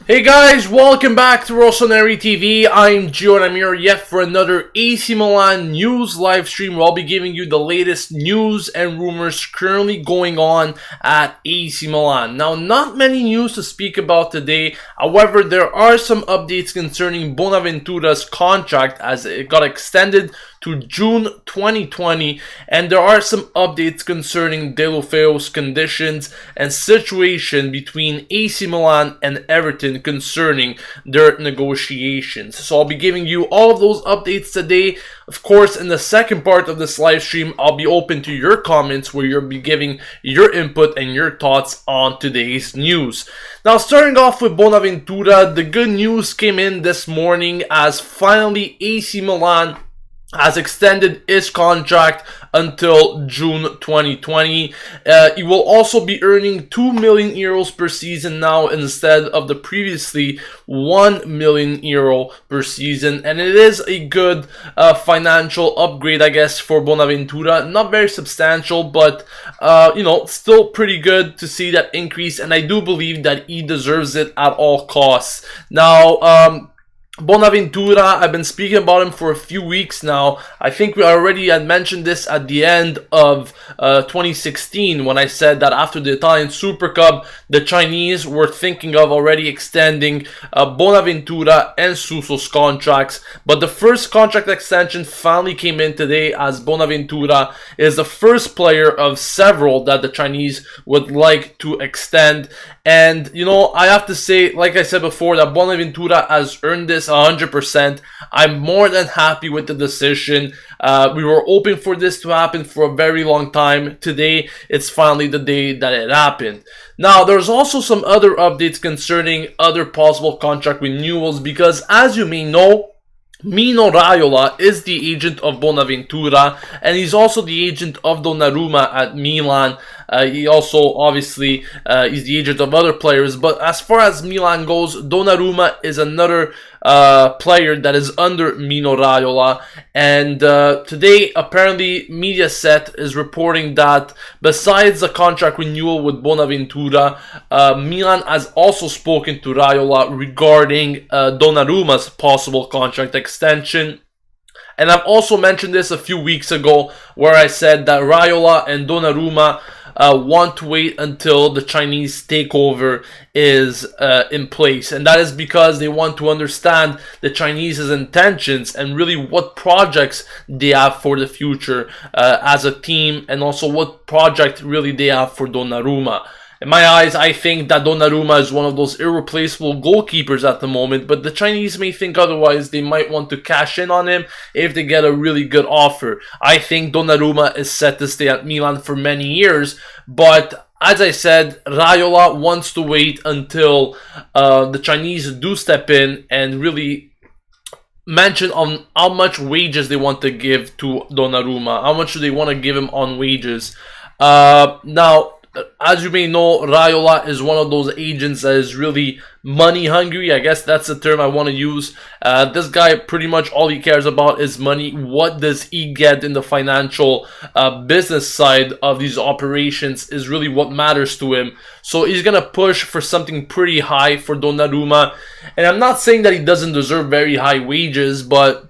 Hey guys, welcome back to Rossoneri TV. I'm Gio and I'm here yet for another AC Milan news live stream where I'll be giving you the latest news and rumors currently going on at AC Milan. Now, not many news to speak about today. However, there are some updates concerning Bonaventura's contract as it got extended to June 2020, and there are some updates concerning Deulofeu's conditions and situation between AC Milan and Everton concerning their negotiations. So I'll be giving you all of those updates today. Of course, in the second part of this live stream, I'll be open to your comments where you'll be giving your input and your thoughts on today's news. Now, starting off with Bonaventura, the good news came in this morning as finally AC Milan has extended his contract until June 2020. He will also be earning 2 million euros per season now instead of the previously 1 million euro per season, and it is a good financial upgrade, I guess, for Bonaventura. Not very substantial, but still pretty good to see that increase, and I do believe that he deserves it at all costs. Now, Bonaventura, I've been speaking about him for a few weeks now. I think we already had mentioned this at the end of 2016 when I said that after the Italian Super Cup, the Chinese were thinking of already extending Bonaventura and Suso's contracts. But the first contract extension finally came in today as Bonaventura is the first player of several that the Chinese would like to extend. And, I have to say, like I said before, that Bonaventura has earned this 100%. I'm more than happy with the decision. We were hoping for this to happen for a very long time. Today, it's finally the day that it happened. Now, there's also some other updates concerning other possible contract renewals because, as you may know, Mino Raiola is the agent of Bonaventura, and he's also the agent of Donnarumma at Milan. He also, obviously, is the agent of other players. But as far as Milan goes, Donnarumma is another player that is under Mino Raiola. And today, apparently, Mediaset is reporting that besides the contract renewal with Bonaventura, Milan has also spoken to Raiola regarding Donnarumma's possible contract extension. And I've also mentioned this a few weeks ago where I said that Raiola and Donnarumma want to wait until the Chinese takeover is in place. And that is because they want to understand the Chinese's intentions and really what projects they have for the future as a team, and also what project really they have for Donnarumma. In my eyes, I think that Donnarumma is one of those irreplaceable goalkeepers at the moment, but the Chinese may think otherwise. They might want to cash in on him if they get a really good offer. I think Donnarumma is set to stay at Milan for many years, but as I said, Raiola wants to wait until the Chinese do step in and really mention on how much wages they want to give to Donnarumma. How much do they want to give him on wages? Now, as you may know, Raiola is one of those agents that is really money hungry. I guess that's the term I want to use. This guy, pretty much all he cares about is money. What does he get in the financial business side of these operations is really what matters to him. So he's going to push for something pretty high for Donnarumma. And I'm not saying that he doesn't deserve very high wages, but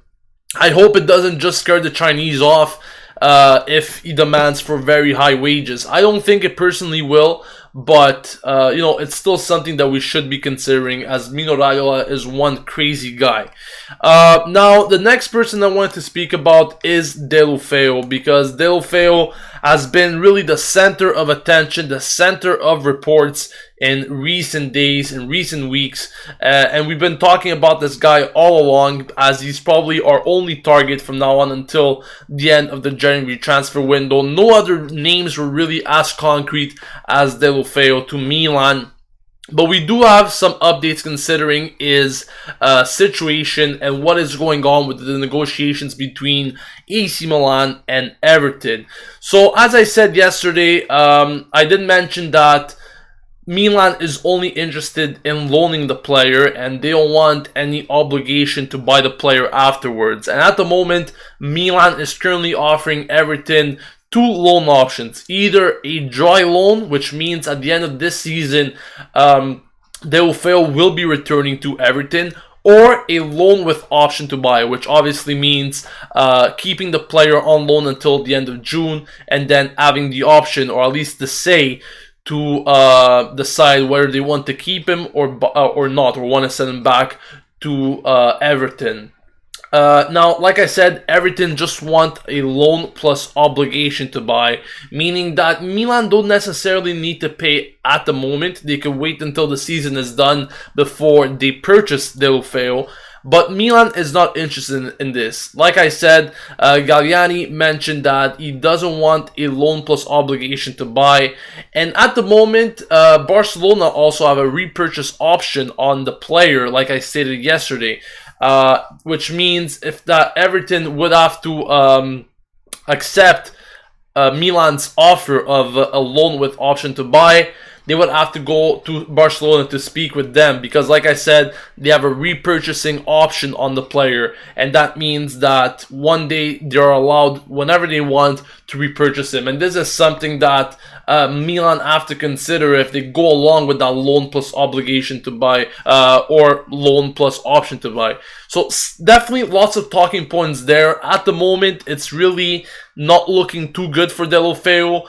I hope it doesn't just scare the Chinese off if he demands for very high wages. I don't think it personally will, but it's still something that we should be considering, as Mino Raiola is one crazy guy. Now, the next person I wanted to speak about is Deulofeu, because Deulofeu has been really the center of attention, the center of reports in recent days, in recent weeks, and we've been talking about this guy all along, as he's probably our only target from now on until the end of the January transfer window. No other names were really as concrete as Deulofeu to Milan. But we do have some updates considering his situation and what is going on with the negotiations between AC Milan and Everton. So, as I said yesterday, I did mention that Milan is only interested in loaning the player and they don't want any obligation to buy the player afterwards. And at the moment, Milan is currently offering Everton two loan options. Either a dry loan, which means at the end of this season, Deulofeu will be returning to Everton, or a loan with option to buy, which obviously means keeping the player on loan until the end of June, and then having the option, or at least the say, to decide whether they want to keep him or not, or want to send him back to Everton. Now, like I said, Everton just want a loan plus obligation to buy, meaning that Milan don't necessarily need to pay at the moment. They can wait until the season is done before they purchase Deulofeu. But Milan is not interested in this. Like I said, Galliani mentioned that he doesn't want a loan plus obligation to buy. And at the moment, Barcelona also have a repurchase option on the player, like I stated yesterday. Which means if that Everton would have to accept Milan's offer of a loan with option to buy, they would have to go to Barcelona to speak with them, because like I said, they have a repurchasing option on the player, and that means that one day they're allowed, whenever they want, to repurchase him. And this is something that Milan have to consider if they go along with that loan plus obligation to buy, or loan plus option to buy. So definitely lots of talking points there. At the moment, it's really not looking too good for Deulofeu.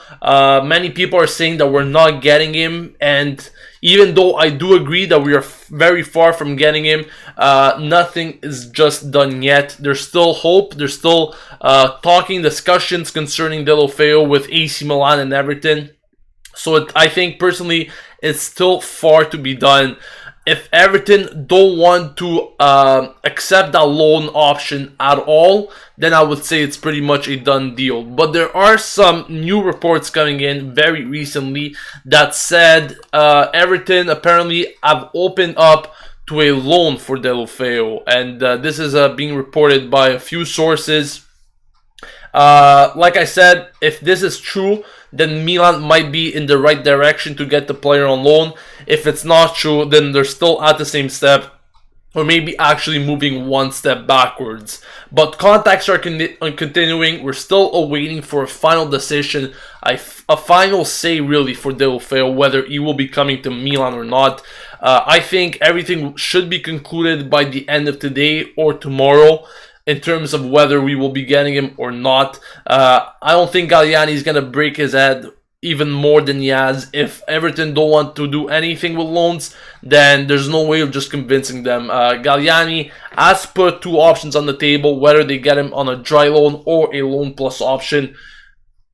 Many people are saying that we're not getting him, and even though I do agree that we are very far from getting him, nothing is just done yet. There's still hope. There's still discussions concerning Deulofeu with AC Milan and Everton. So I think personally, it's still far to be done. If Everton don't want to accept that loan option at all, then I would say it's pretty much a done deal. But there are some new reports coming in very recently that said Everton apparently have opened up to a loan for Deulofeu, and this is being reported by a few sources. Like I said, if this is true, then Milan might be in the right direction to get the player on loan. If it's not true, then they're still at the same step, or maybe actually moving one step backwards. But contacts are continuing. We're still awaiting for a final decision, a final say really for Deulofeu, whether he will be coming to Milan or not. I think everything should be concluded by the end of today or tomorrow, in terms of whether we will be getting him or not. I don't think Galliani is going to break his head even more than he has. If Everton don't want to do anything with loans, then there's no way of just convincing them. Galliani has put two options on the table, whether they get him on a dry loan or a loan plus option.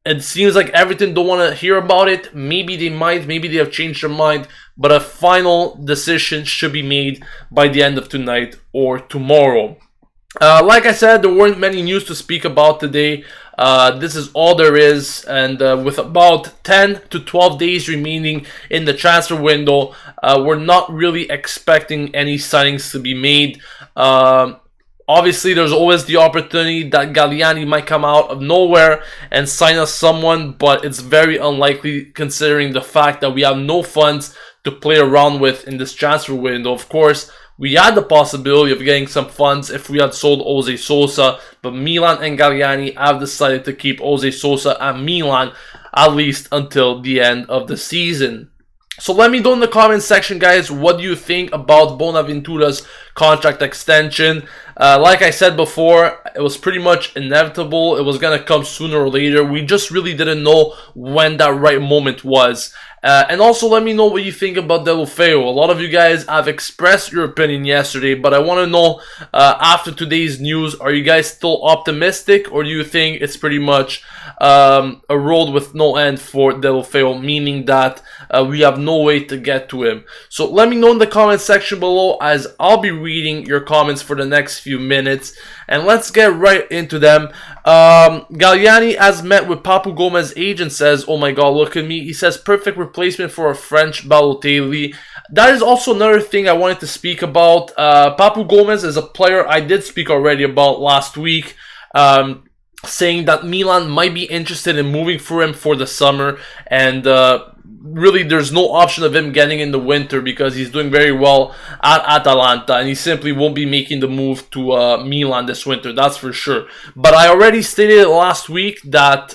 It seems like Everton don't want to hear about it. Maybe they might, maybe they have changed their mind, but a final decision should be made by the end of tonight or tomorrow. Like I said, there weren't many news to speak about today. This is all there is, and with about 10 to 12 days remaining in the transfer window, we're not really expecting any signings to be made. Obviously, there's always the opportunity that Galliani might come out of nowhere and sign us someone, but it's very unlikely considering the fact that we have no funds to play around with in this transfer window. Of course, we had the possibility of getting some funds if we had sold Jose Sosa, but Milan and Galliani have decided to keep Jose Sosa at Milan, at least until the end of the season. So let me know in the comments section, guys, what do you think about Bonaventura's contract extension? Like I said before, it was pretty much inevitable. It was going to come sooner or later. We just really didn't know when that right moment was. And also let me know what you think about Deulofeu. A lot of you guys have expressed your opinion yesterday, but I want to know, after today's news, are you guys still optimistic, or do you think it's pretty much a road with no end for Deulofeu, meaning that we have no way to get to him? So let me know in the comments section below, as I'll be reading your comments for the next few minutes, and let's get right into them. Galliani has met with Papu Gomez's agent, says, oh my god, look at me. He says, perfect replacement for a French Balotelli. That is also another thing I wanted to speak about. Papu Gomez is a player I did speak already about last week, saying that Milan might be interested in moving for him for the summer, and really there's no option of him getting in the winter because he's doing very well at Atalanta, and he simply won't be making the move to Milan this winter, that's for sure. But I already stated last week that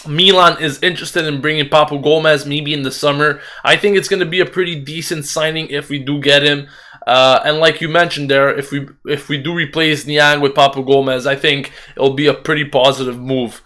Milan is interested in bringing Papu Gomez maybe in the summer. I think it's going to be a pretty decent signing if we do get him. And like you mentioned there, if we do replace Niang with Papu Gomez, I think it'll be a pretty positive move.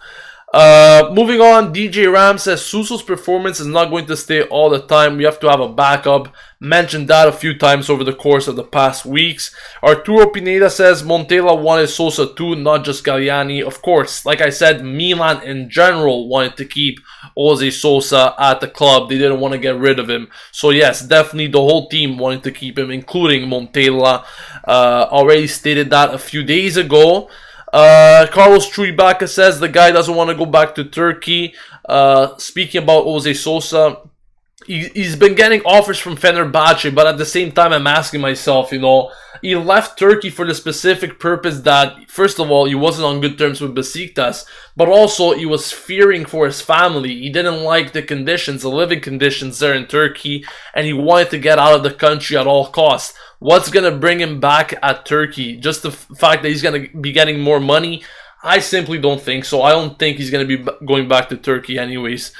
Moving on, DJ Ram says Suso's performance is not going to stay all the time. We have to have a backup. Mentioned that a few times over the course of the past weeks. Arturo Pineda says Montella wanted Sosa too, not just Galliani. Of course, like I said, Milan in general wanted to keep Jose Sosa at the club. They didn't want to get rid of him. So yes, definitely the whole team wanted to keep him, including Montella. Already stated that a few days ago. Carlos Truibaka says the guy doesn't want to go back to Turkey. Speaking about Jose Sosa, he's been getting offers from Fenerbahce, but at the same time, I'm asking myself, he left Turkey for the specific purpose that, first of all, he wasn't on good terms with Besiktas, but also he was fearing for his family. He didn't like the conditions, the living conditions there in Turkey, and he wanted to get out of the country at all costs. What's going to bring him back at Turkey? Just the fact that he's going to be getting more money? I simply don't think so. I don't think he's going to be going back to Turkey anyways.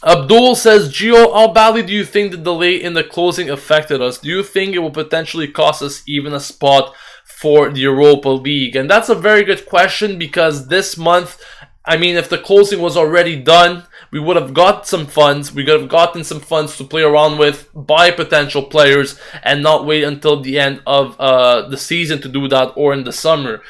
Abdul says, Gio, how badly do you think the delay in the closing affected us? Do you think it will potentially cost us even a spot for the Europa League? And that's a very good question, because this month, if the closing was already done, we would have got some funds. We could have gotten some funds to play around with, buy potential players, and not wait until the end of the season to do that, or in the summer.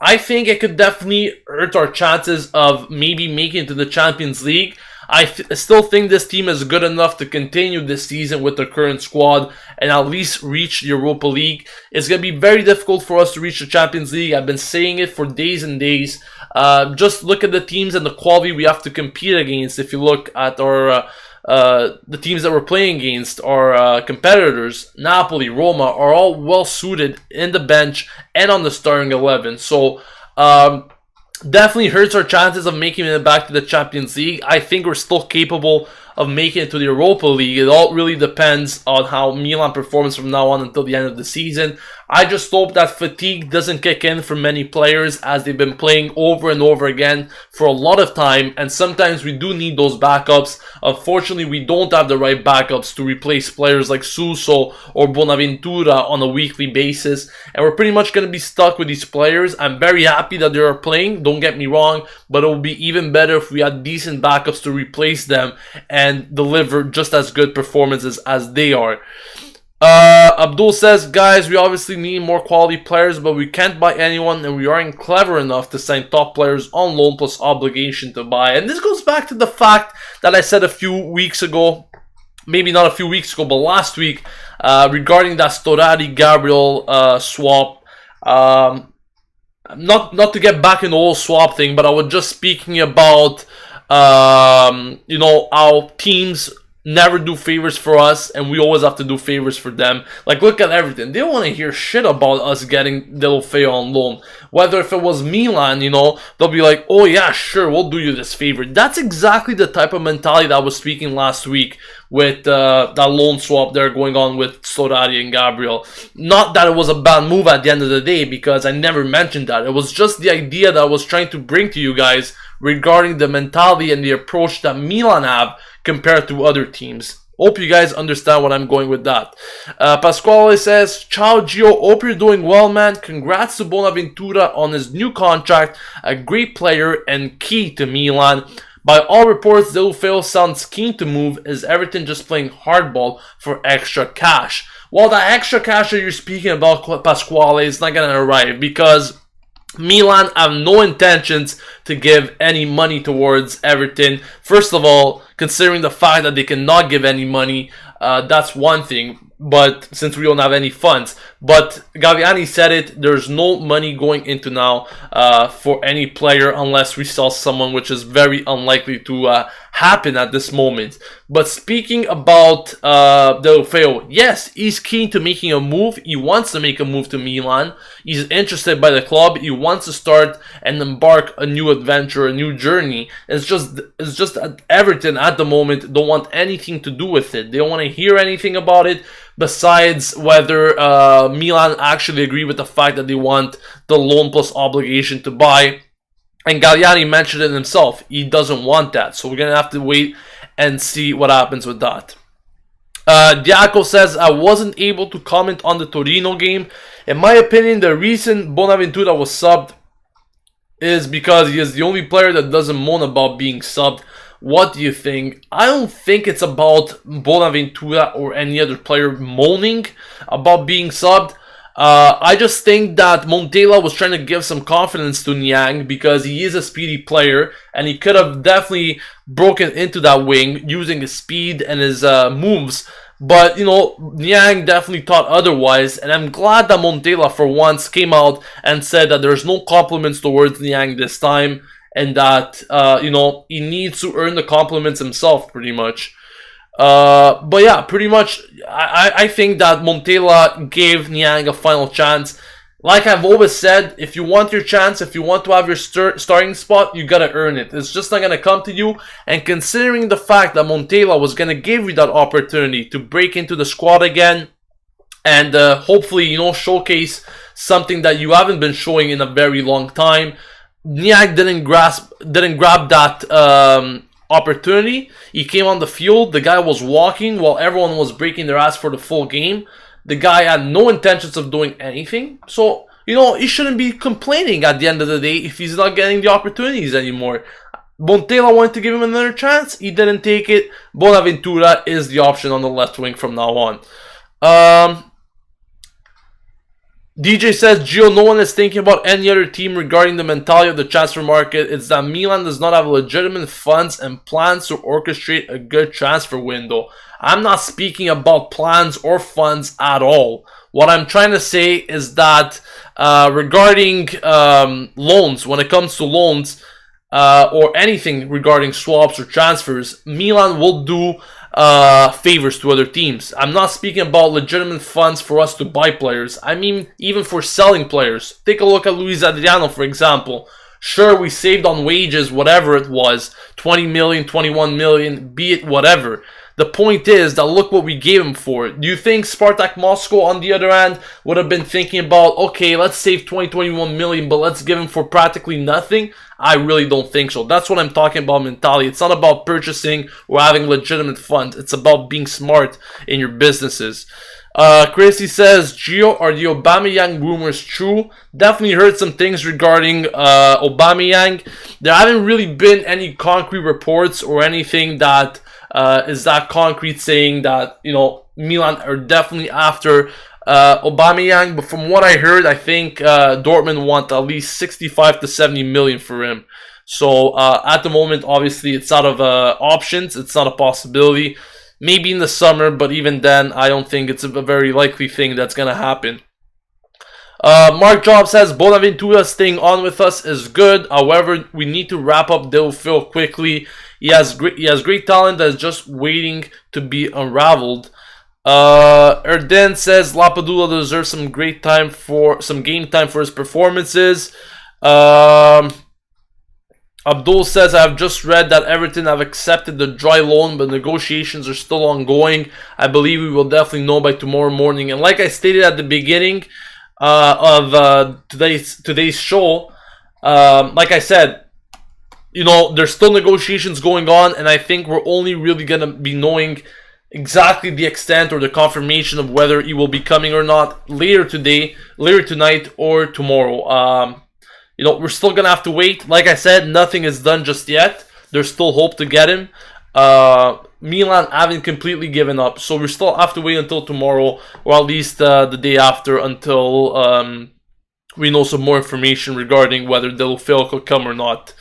I think it could definitely hurt our chances of maybe making it to the Champions League. I still think this team is good enough to continue this season with the current squad and at least reach the Europa League. It's going to be very difficult for us to reach the Champions League. I've been saying it for days and days. Just look at the teams and the quality we have to compete against. If you look at our the teams that we're playing against, our competitors, Napoli, Roma, are all well suited in the bench and on the starting 11. So definitely hurts our chances of making it back to the Champions League. I think we're still capable of making it to the Europa League. It all really depends on how Milan performs from now on until the end of the season. I just hope that fatigue doesn't kick in for many players, as they've been playing over and over again for a lot of time, and sometimes we do need those backups. Unfortunately, we don't have the right backups to replace players like Suso or Bonaventura on a weekly basis, and we're pretty much going to be stuck with these players. I'm very happy that they are playing, don't get me wrong, but it would be even better if we had decent backups to replace them and deliver just as good performances as they are. Abdul says, guys, we obviously need more quality players, but we can't buy anyone, and we aren't clever enough to sign top players on loan plus obligation to buy. And this goes back to the fact that I said a few weeks ago, maybe not a few weeks ago, but last week, regarding that Storari-Gabriel swap. Not to get back in the whole swap thing, but I was just speaking about how teams never do favors for us, and we always have to do favors for them. Like, look at everything. They don't want to hear shit about us getting Deulofeu on loan. Whether if it was Milan, they'll be like, oh yeah, sure, we'll do you this favor. That's exactly the type of mentality that I was speaking last week with that loan swap there going on with Storari and Gabriel. Not that it was a bad move at the end of the day, because I never mentioned that. It was just the idea that I was trying to bring to you guys regarding the mentality and the approach that Milan have compared to other teams. Hope you guys understand what I'm going with that. Pasquale says, ciao Gio, hope you're doing well, man. Congrats to Bonaventura on his new contract. A great player and key to Milan. By all reports, Deulofeu sounds keen to move. Is Everton just playing hardball for extra cash? Well, that extra cash that you're speaking about, Pasquale, is not going to arrive, because Milan have no intentions to give any money towards Everton. First of all, considering the fact that they cannot give any money, that's one thing. But since we don't have any funds, but Galliani said it, there's no money going into now for any player unless we sell someone, which is very unlikely to happen at this moment. But speaking about Deulofeu, yes, he's keen to making a move. He wants to make a move to Milan. He's interested by the club. He wants to start and embark a new adventure, a new journey. It's just that Everton at the moment don't want anything to do with it. They don't want to hear anything about it, besides whether Milan actually agree with the fact that they want the loan plus obligation to buy. And Galliani mentioned it himself. He doesn't want that. So we're going to have to wait and see what happens with that. Diaco says, I wasn't able to comment on the Torino game. In my opinion, the reason Bonaventura was subbed is because he is the only player that doesn't moan about being subbed. What do you think? I don't think it's about Bonaventura or any other player moaning about being subbed. I just think that Montella was trying to give some confidence to Niang because he is a speedy player and he could have definitely broken into that wing using his speed and his moves. But, you know, Niang definitely thought otherwise, and I'm glad that Montella for once came out and said that there's no compliments towards Niang this time and that, you know, he needs to earn the compliments himself pretty much. But yeah, pretty much, I think that Montella gave Niang a final chance. Like I've always said, if you want your chance, if you want to have your starting spot, you gotta earn it. It's just not gonna come to you. And considering the fact that Montella was gonna give you that opportunity to break into the squad again, and hopefully, you know, showcase something that you haven't been showing in a very long time, Niang didn't grab that opportunity. He came on the field, the guy was walking while everyone was breaking their ass for the full game. The guy had no intentions of doing anything. So, you know, he shouldn't be complaining at the end of the day if he's not getting the opportunities anymore. Montella wanted to give him another chance. He didn't take it. Bonaventura is the option on the left wing from now on. DJ says, Gio, no one is thinking about any other team regarding the mentality of the transfer market. It's that Milan does not have legitimate funds and plans to orchestrate a good transfer window. I'm not speaking about plans or funds at all. What I'm trying to say is that regarding loans, when it comes to loans or anything regarding swaps or transfers, Milan will do favors to other teams. I'm not speaking about legitimate funds for us to buy players. I mean, even for selling players. Take a look at Luis Adriano, for example. Sure, we saved on wages, whatever it was, 20 million, 21 million, be it whatever. The point is that look what we gave him for. Do you think Spartak Moscow, on the other hand, would have been thinking about, okay, let's save 21 million, but let's give him for practically nothing? I really don't think so. That's what I'm talking about mentality. It's not about purchasing or having legitimate funds. It's about being smart in your businesses. Chrissy says, Gio, are the Aubameyang rumors true? Definitely heard some things regarding Aubameyang. There haven't really been any concrete reports or anything that is that concrete saying that, you know, Milan are definitely after Aubameyang. But from what I heard, I think Dortmund want at least 65 to 70 million for him. So at the moment, obviously, it's out of options. It's not a possibility. Maybe in the summer, but even then, I don't think it's a very likely thing that's going to happen. Mark Job says, Bonaventura staying on with us is good. However, we need to wrap up Deulofeu quickly. He has great talent that is just waiting to be unraveled. Erden says, Lapadula deserves some game time for his performances. Abdul says, I have just read that Everton have accepted the dry loan, but negotiations are still ongoing. I believe we will definitely know by tomorrow morning. And like I stated at the beginning of today's show, like I said, you know, there's still negotiations going on, and I think we're only really going to be knowing exactly the extent or the confirmation of whether he will be coming or not later tonight, or tomorrow. You know, we're still going to have to wait. Like I said, nothing is done just yet. There's still hope to get him. Milan haven't completely given up, so we still have to wait until tomorrow, or at least the day after, until we know some more information regarding whether Deulofeu could come or not.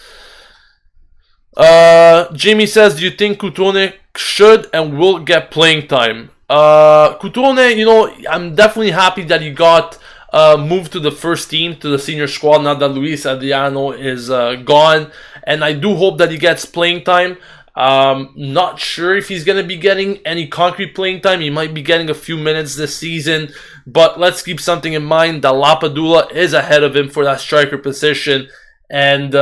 Jamie says, do you think Coutone should and will get playing time? Coutone, you know, I'm definitely happy that he got moved to the first team, to the senior squad, now that Luis Adriano is gone. And I do hope that he gets playing time. Not sure if he's going to be getting any concrete playing time. He might be getting a few minutes this season. But let's keep something in mind that Lapadula is ahead of him for that striker position. And,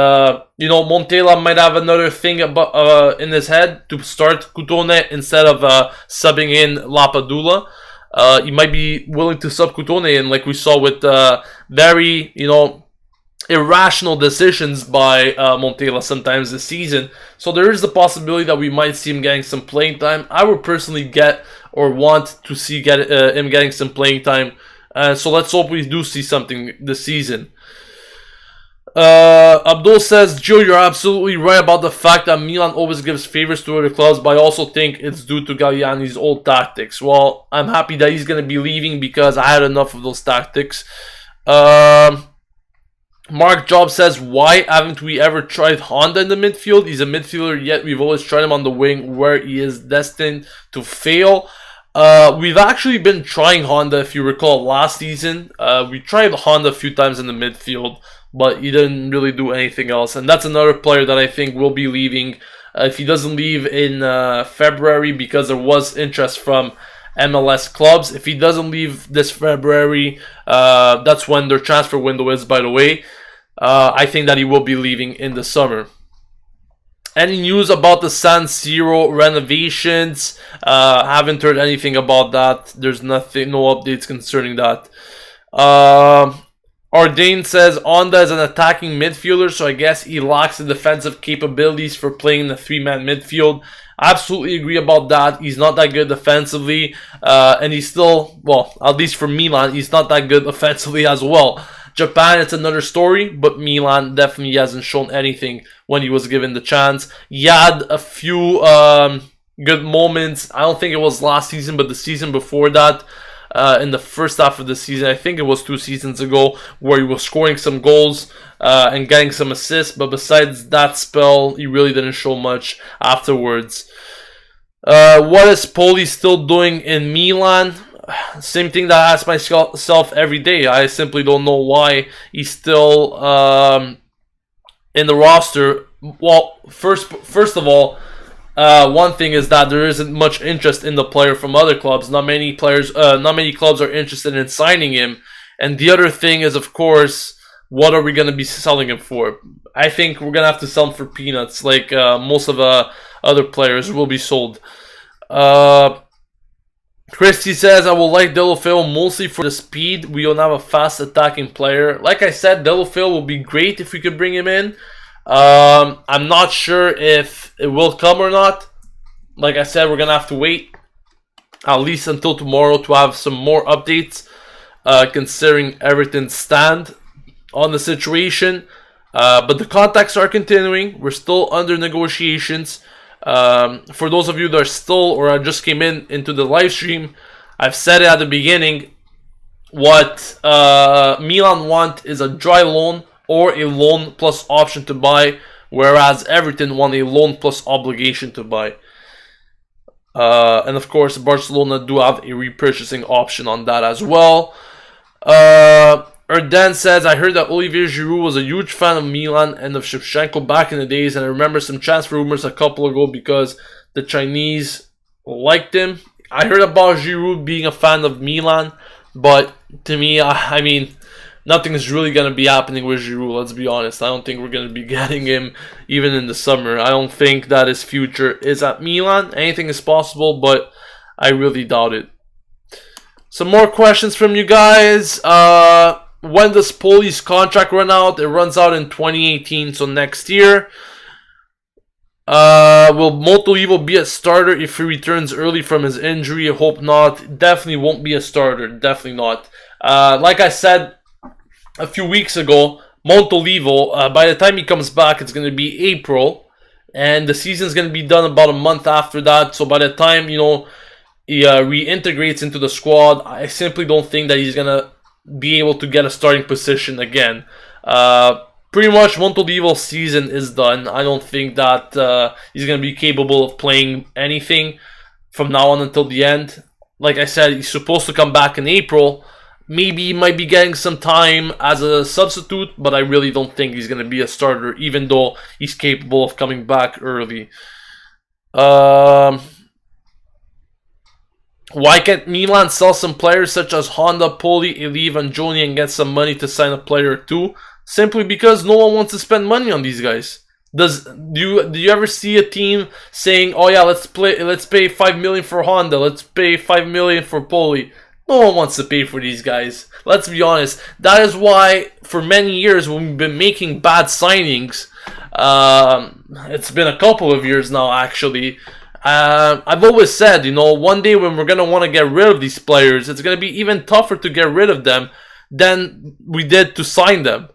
you know, Montella might have another thing about, in his head to start Coutone instead of subbing in Lapadula. He might be willing to sub Coutone in, like we saw with very, you know, irrational decisions by Montella sometimes this season. So there is the possibility that we might see him getting some playing time. I would personally get or want to see him getting some playing time. So let's hope we do see something this season. Abdul says, Joe, you're absolutely right about the fact that Milan always gives favors to other clubs, but I also think it's due to Galliani's old tactics. Well, I'm happy that he's going to be leaving because I had enough of those tactics. Mark Job says, why haven't we ever tried Honda in the midfield? He's a midfielder, yet we've always tried him on the wing where he is destined to fail. We've actually been trying Honda, if you recall, last season. We tried Honda a few times in the midfield, but he didn't really do anything else. And that's another player that I think will be leaving if he doesn't leave in February, because there was interest from MLS clubs. If he doesn't leave this February, that's when their transfer window is, by the way. I think that he will be leaving in the summer. Any news about the San Siro renovations? Haven't heard anything about that. There's nothing, no updates concerning that. Ardain says, Onda is an attacking midfielder, so I guess he lacks the defensive capabilities for playing in the three-man midfield. I absolutely agree about that. He's not that good defensively, and he's still, well, at least for Milan, he's not that good offensively as well. Japan, it's another story, but Milan definitely hasn't shown anything when he was given the chance. He had a few good moments. I don't think it was last season, but the season before that, in the first half of the season, I think it was 2 seasons ago, where he was scoring some goals and getting some assists, but besides that spell, he really didn't show much afterwards. What is Poli still doing in Milan? Same thing that I ask myself every day. I simply don't know why he's still in the roster. Well, first of all, one thing is that there isn't much interest in the player from other clubs. Not many clubs are interested in signing him. And the other thing is, of course, what are we going to be selling him for? I think we're going to have to sell him for peanuts, like most of the other players will be sold. Christy says, I will like Deulofeu mostly for the speed. We don't have a fast attacking player. Like I said, Deulofeu will be great if we could bring him in. I'm not sure if it will come or not. Like I said, we're going to have to wait at least until tomorrow to have some more updates considering everything's stand on the situation. But the contacts are continuing. We're still under negotiations. For those of you that are still or just came into the live stream, I've said it at the beginning. What Milan want is a dry loan or a loan plus option to buy, whereas Everton want a loan plus obligation to buy. And of course, Barcelona do have a repurchasing option on that as well. Erdan says, I heard that Olivier Giroud was a huge fan of Milan and of Shevchenko back in the days, and I remember some transfer rumors a couple ago because the Chinese liked him. I heard about Giroud being a fan of Milan, but to me, I mean, nothing is really going to be happening with Giroud, let's be honest. I don't think we're going to be getting him even in the summer. I don't think that his future is at Milan. Anything is possible, but I really doubt it. Some more questions from you guys. When does Poli's contract run out? It runs out in 2018, so next year. Will Montolivo be a starter if he returns early from his injury? I hope not. Definitely won't be a starter. Definitely not. Like I said a few weeks ago, Montolivo, by the time he comes back, it's going to be April. And the season's going to be done about a month after that. So by the time, he reintegrates into the squad, I simply don't think that he's going to be able to get a starting position again. Pretty much Montolivo's season is done. I don't think that he's going to be capable of playing anything from now on until the end. Like I said, he's supposed to come back in April. Maybe he might be getting some time as a substitute, but I really don't think he's going to be a starter, even though he's capable of coming back early. Why can't Milan sell some players such as Honda, Poli, Eliv, and Joni and get some money to sign a player or two? Simply because no one wants to spend money on these guys. Do you ever see a team saying, "Oh yeah, let's pay $5 million for Honda, let's pay $5 million for Poli"? No one wants to pay for these guys. Let's be honest. That is why, for many years, when we've been making bad signings, it's been a couple of years now, actually. I've always said, one day when we're going to want to get rid of these players, it's going to be even tougher to get rid of them than we did to sign them.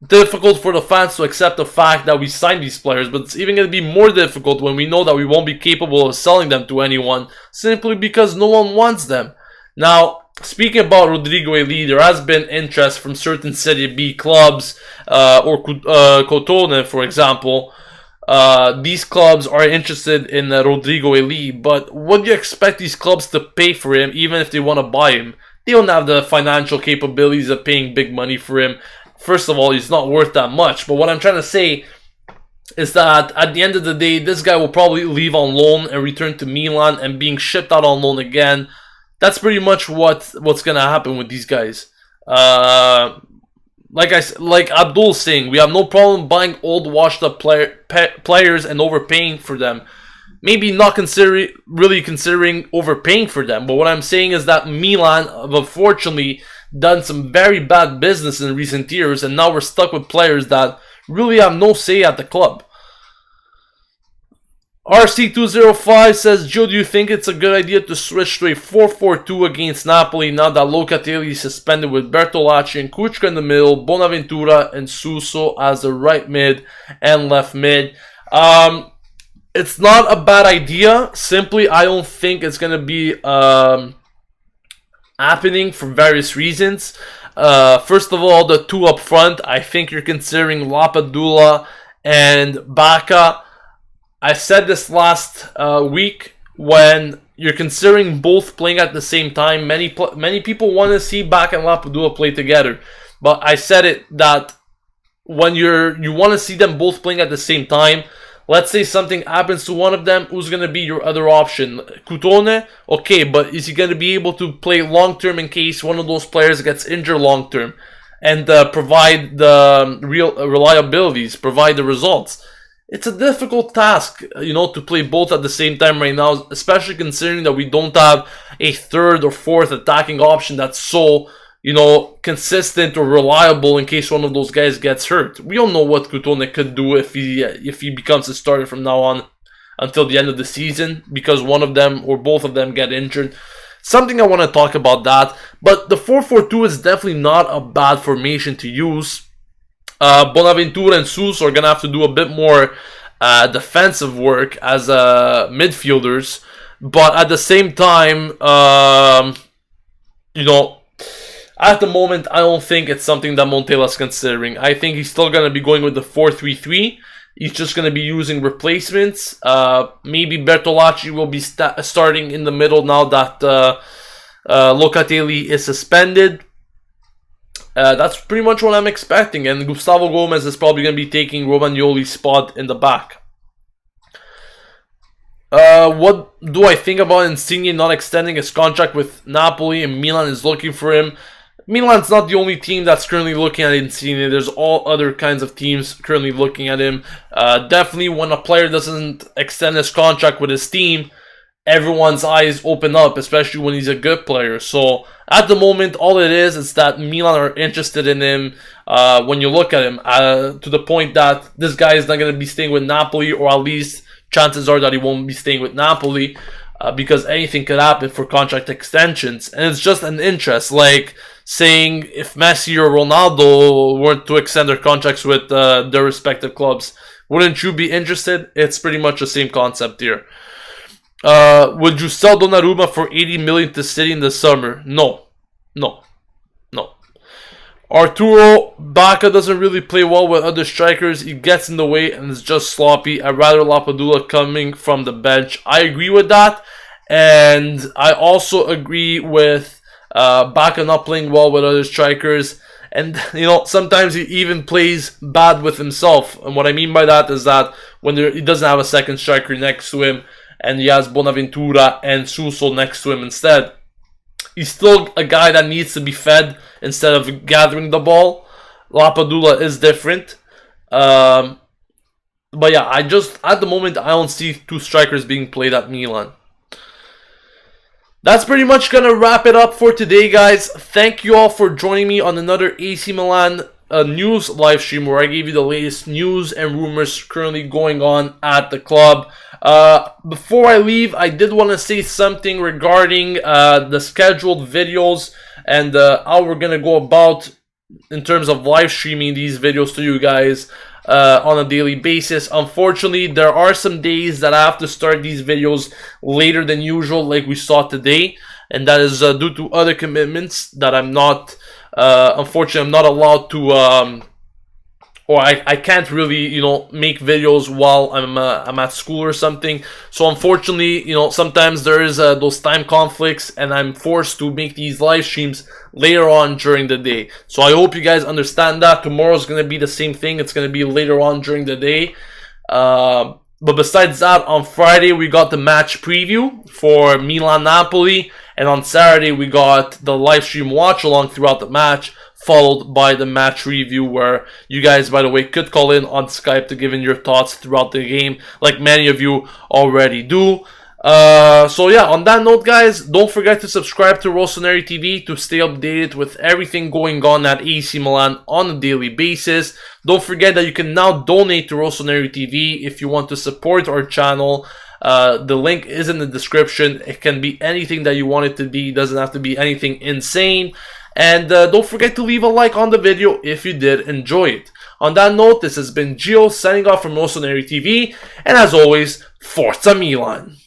Difficult for the fans to accept the fact that we signed these players, but it's even going to be more difficult when we know that we won't be capable of selling them to anyone simply because no one wants them. Now, speaking about Rodrigo Eli, there has been interest from certain Serie B clubs, or Crotone, for example. These clubs are interested in Rodrigo Eli, but what do you expect these clubs to pay for him, even if they want to buy him? They don't have the financial capabilities of paying big money for him. First of all, he's not worth that much. But what I'm trying to say is that at the end of the day, this guy will probably leave on loan and return to Milan and being shipped out on loan again. That's pretty much what's going to happen with these guys. Like Abdul's saying, we have no problem buying old, washed-up players and overpaying for them. Maybe not really considering overpaying for them. But what I'm saying is that Milan have unfortunately done some very bad business in recent years, and now we're stuck with players that really have no say at the club. RC205 says, Joe, do you think it's a good idea to switch to a 4-4-2 against Napoli now that Locatelli is suspended with Bertolacci and Kuchka in the middle, Bonaventura and Suso as the right mid and left mid? It's not a bad idea. Simply, I don't think it's going to be happening for various reasons. First of all, the two up front, I think you're considering Lapadula and Bacca. I said this last week, when you're considering both playing at the same time, many people want to see Bacca and Lapadula play together. But I said it that when you want to see them both playing at the same time, let's say something happens to one of them, who's going to be your other option? Crotone? Okay, but is he going to be able to play long-term in case one of those players gets injured long-term? And provide the real reliabilities, provide the results? It's a difficult task, to play both at the same time right now, especially considering that we don't have a third or fourth attacking option that's so, consistent or reliable in case one of those guys gets hurt. We don't know what Crotone could do if he becomes a starter from now on until the end of the season, because one of them or both of them get injured. Something I want to talk about that, but the 4-4-2 is definitely not a bad formation to use. Bonaventura and Suso are going to have to do a bit more defensive work as midfielders, but at the same time, at the moment, I don't think it's something that Montela's considering. I think he's still going to be going with the 4-3-3. He's just going to be using replacements. Maybe Bertolacci will be starting in the middle now that Locatelli is suspended. That's pretty much what I'm expecting. And Gustavo Gomez is probably going to be taking Romagnoli's spot in the back. What do I think about Insigne not extending his contract with Napoli and Milan is looking for him? Milan's not the only team that's currently looking at Insigne. There's all other kinds of teams currently looking at him. Definitely when a player doesn't extend his contract with his team, everyone's eyes open up, especially when he's a good player. So at the moment, all it is that Milan are interested in him when you look at him, to the point that this guy is not going to be staying with Napoli, or at least chances are that he won't be staying with Napoli, because anything could happen for contract extensions. And it's just an interest, like saying if Messi or Ronaldo weren't to extend their contracts with their respective clubs, wouldn't you be interested? It's pretty much the same concept here. Would you sell Donnarumma for 80 million to City in the summer? No. Arturo Bacca doesn't really play well with other strikers. He gets in the way and is just sloppy. I'd rather Lapadula coming from the bench. I agree with that. And I also agree with Bacca not playing well with other strikers. And, sometimes he even plays bad with himself. And what I mean by that is that when he doesn't have a second striker next to him, and he has Bonaventura and Suso next to him instead, he's still a guy that needs to be fed instead of gathering the ball. Lapadula is different. But yeah, at the moment, I don't see two strikers being played at Milan. That's pretty much gonna wrap it up for today, guys. Thank you all for joining me on another AC Milan news live stream where I gave you the latest news and rumors currently going on at the club. Before I leave, I did want to say something regarding the scheduled videos and how we're gonna go about in terms of live streaming these videos to you guys on a daily basis. Unfortunately, there are some days that I have to start these videos later than usual, like we saw today, and that is due to other commitments that I'm not, unfortunately, I'm not allowed to, or I can't really, you know, make videos while I'm at school or something. So unfortunately, you know, sometimes there is those time conflicts, and I'm forced to make these live streams later on during the day. So I hope you guys understand that. Tomorrow's gonna be the same thing. It's gonna be later on during the day. But besides that, on Friday we got the match preview for Milan Napoli, and on Saturday we got the live stream watch along throughout the match, followed by the match review, where you guys, by the way, could call in on Skype to give in your thoughts throughout the game, like many of you already do. So yeah, on that note, guys, don't forget to subscribe to Rossoneri TV to stay updated with everything going on at AC Milan on a daily basis. Don't forget that you can now donate to Rossoneri TV if you want to support our channel. The link is in the description. It can be anything that you want it to be. It doesn't have to be anything insane. And don't forget to leave a like on the video if you did enjoy it. On that note, this has been Gio signing off from Rossoneri TV, and as always, Forza Milan!